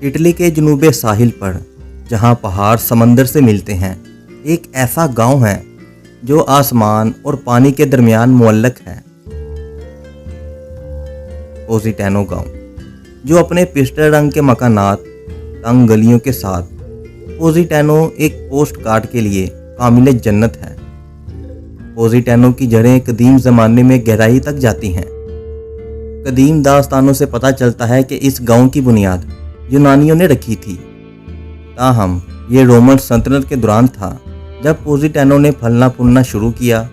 Italy کے جنوبی ساحل پر جہاں پہاڑ سمندر سے ملتے ہیں، ایک ایسا گاؤں ہے جو آسمان اور پانی کے درمیان معلق ہے۔ پوزیٹانو گاؤں، جو اپنے پسٹل رنگ کے مکانات، تنگ گلیوں کے ساتھ، پوزیٹانو ایک پوسٹ کارڈ کے لیے کامل جنت ہے۔ پوزیٹانو کی جڑیں قدیم زمانے میں گہرائی تک جاتی ہیں۔ قدیم داستانوں سے پتہ چلتا ہے کہ اس گاؤں کی بنیاد یونانیوں نے رکھی تھی، تاہم یہ رومن سلطنت کے دوران تھا جب پوزیٹانو نے پھلنا پھولنا شروع کیا۔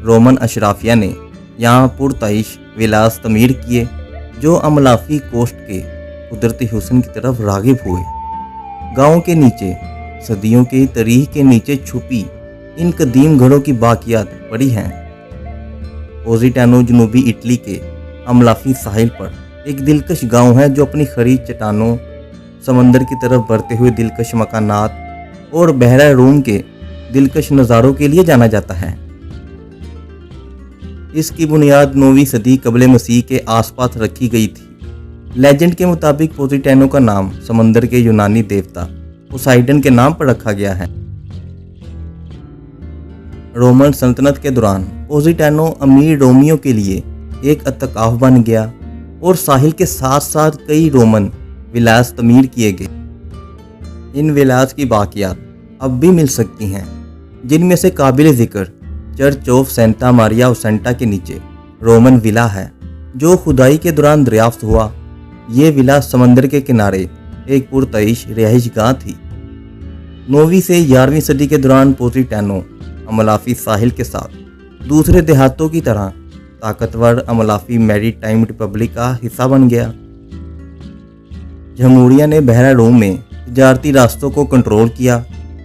رومن اشرافیہ نے یہاں پرتعیش ولاس تعمیر کیے جو املافی کوسٹ کے قدرتی حسن کی طرف راغب ہوئے۔ گاؤں کے نیچے صدیوں کی تاریخ کے نیچے چھپی ان قدیم گھروں کی باقیات پڑی ہیں۔ پوزیٹانو جنوبی اٹلی کے املافی ساحل پر ایک دلکش گاؤں ہے جو اپنی کھڑی چٹانوں، سمندر کی طرف بڑھتے ہوئے دلکش مکانات اور بحیرہ روم کے دلکش نظاروں کے لیے جانا جاتا ہے۔ اس کی بنیاد 9ویں صدی قبل مسیح کے آس پاس رکھی گئی تھی۔ لیجنڈ کے مطابق پوزیٹانو کا نام سمندر کے یونانی دیوتا پوسائیڈن کے نام پر رکھا گیا ہے۔ رومن سلطنت کے دوران پوزیٹانو امیر رومیوں کے لیے ایک اتکاف بن گیا اور ساحل کے ساتھ ساتھ کئی رومن ولاس تعمیر کیے گئے۔ ان ولاس کی باقیات اب بھی مل سکتی ہیں، جن میں سے قابل ذکر چرچ آف سینٹا ماریا اوسینٹا کے نیچے رومن ولا ہے جو کھدائی کے دوران دریافت ہوا۔ یہ ولا سمندر کے کنارے ایک پرتعیش رہائش گاہ تھی۔ 9ویں سے 11ویں صدی کے دوران پوزیٹانو املافی ساحل کے ساتھ دوسرے دیہاتوں کی طرح طاقتور املافی میری ٹائم ریپبلک کا حصہ بن گیا۔ جمہوریہ نے بحیرہ روم میں تجارتی راستوں کو کنٹرول کیا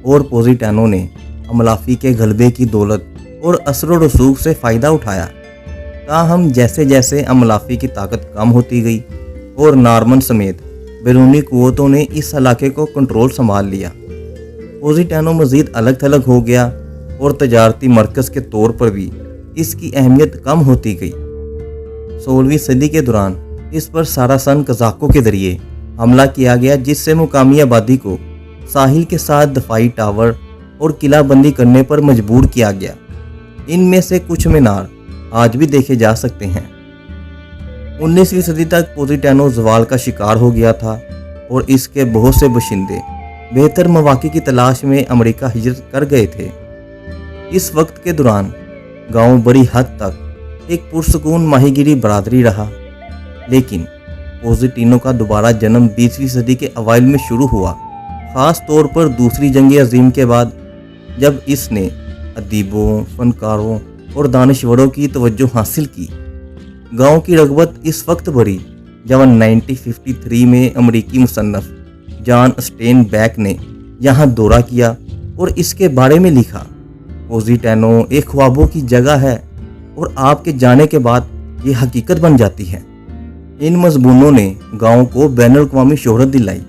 اور پوزیٹانو نے املافی کے غلبے کی دولت اور اثر و رسوخ سے فائدہ اٹھایا۔ تاہم جیسے جیسے املافی کی طاقت کم ہوتی گئی اور نارمن سمیت بیرونی قوتوں نے اس علاقے کو کنٹرول سنبھال لیا، پوزیٹانو مزید الگ تھلگ ہو گیا اور تجارتی مرکز کے طور پر بھی اس کی اہمیت کم ہوتی گئی۔ 16ویں صدی کے دوران اس پر ساراسن قزاقوں کے ذریعے حملہ کیا گیا، جس سے مقامی آبادی کو ساحل کے ساتھ دفاعی ٹاور اور قلعہ بندی کرنے پر مجبور کیا گیا۔ ان میں سے کچھ مینار آج بھی دیکھے جا سکتے ہیں۔ 19ویں صدی تک پوزیٹانو زوال کا شکار ہو گیا تھا اور اس کے بہت سے باشندے بہتر مواقع کی تلاش میں امریکہ ہجرت کر گئے تھے۔ اس وقت کے دوران گاؤں بڑی حد تک ایک پرسکون ماہی گیری برادری رہا، لیکن پوزیٹانو کا دوبارہ جنم 20ویں صدی کے اوائل میں شروع ہوا، خاص طور پر دوسری جنگ عظیم کے بعد، جب اس نے ادیبوں، فنکاروں اور دانشوروں کی توجہ حاصل کی۔ گاؤں کی رغبت اس وقت بڑھی جب 1953 میں امریکی مصنف جان اسٹین بیک نے یہاں دورہ کیا اور اس کے بارے میں لکھا۔ پوزیٹانو ایک خوابوں کی جگہ ہے اور آپ کے جانے کے بعد یہ حقیقت بن جاتی ہے۔ ان مضمونوں نے گاؤں کو بین الاقوامی شہرت دلائی۔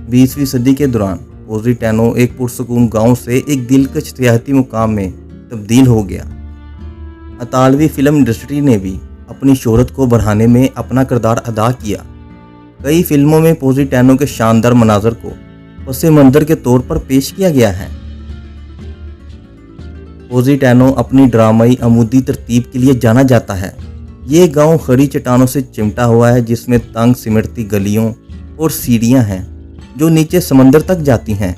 20ویں صدی کے دوران پوزیٹانو ایک پرسکون گاؤں سے ایک دلکش سیاحتی مقام میں تبدیل ہو گیا۔ اطالوی فلم انڈسٹری نے بھی اپنی شہرت کو بڑھانے میں اپنا کردار ادا کیا۔ کئی فلموں میں پوزیٹانو کے شاندار مناظر کو پس منظر کے طور پر پیش کیا گیا ہے۔ پوزیٹانو اپنی ڈرامائی عمودی ترتیب کے لیے جانا جاتا ہے۔ یہ گاؤں کھڑی چٹانوں سے چمٹا ہوا ہے، جس میں تنگ سمٹتی گلیوں اور سیڑھیاں ہیں جو نیچے سمندر تک جاتی ہیں۔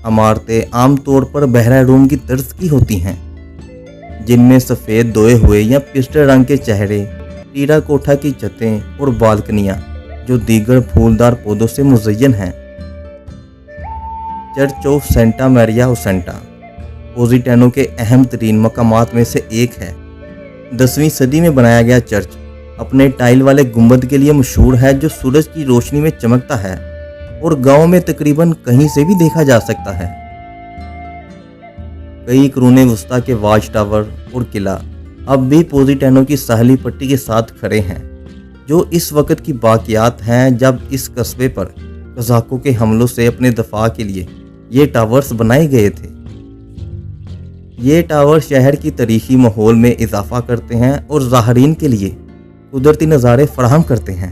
عمارتیں عام طور پر بحیرہ روم کی طرز کی ہوتی ہیں، جن میں سفید دھوئے ہوئے یا پسٹل رنگ کے چہرے، ٹیرا کوٹھا کی چھتیں اور بالکنیاں جو دیگر پھولدار پودوں سے مزین ہیں۔ چرچ آف سینٹا ماریا اوسینٹا پوزیٹانو کے اہم ترین مقامات میں سے ایک ہے۔ 10ویں صدی میں بنایا گیا چرچ اپنے ٹائل والے گنبد کے لیے مشہور ہے جو سورج کی روشنی میں چمکتا ہے اور گاؤں میں تقریباً کہیں سے بھی دیکھا جا سکتا ہے۔ کئی قرون وسطیٰ کے واچ ٹاور اور قلعہ اب بھی پوزیٹانو کی ساحلی پٹی کے ساتھ کھڑے ہیں، جو اس وقت کی باقیات ہیں جب اس قصبے پر قزاقوں کے حملوں سے اپنے دفاع کے لیے یہ ٹاورز بنائے گئے تھے۔ یہ ٹاور شہر کی تاریخی ماحول میں اضافہ کرتے ہیں اور زائرین کے لیے قدرتی نظارے فراہم کرتے ہیں۔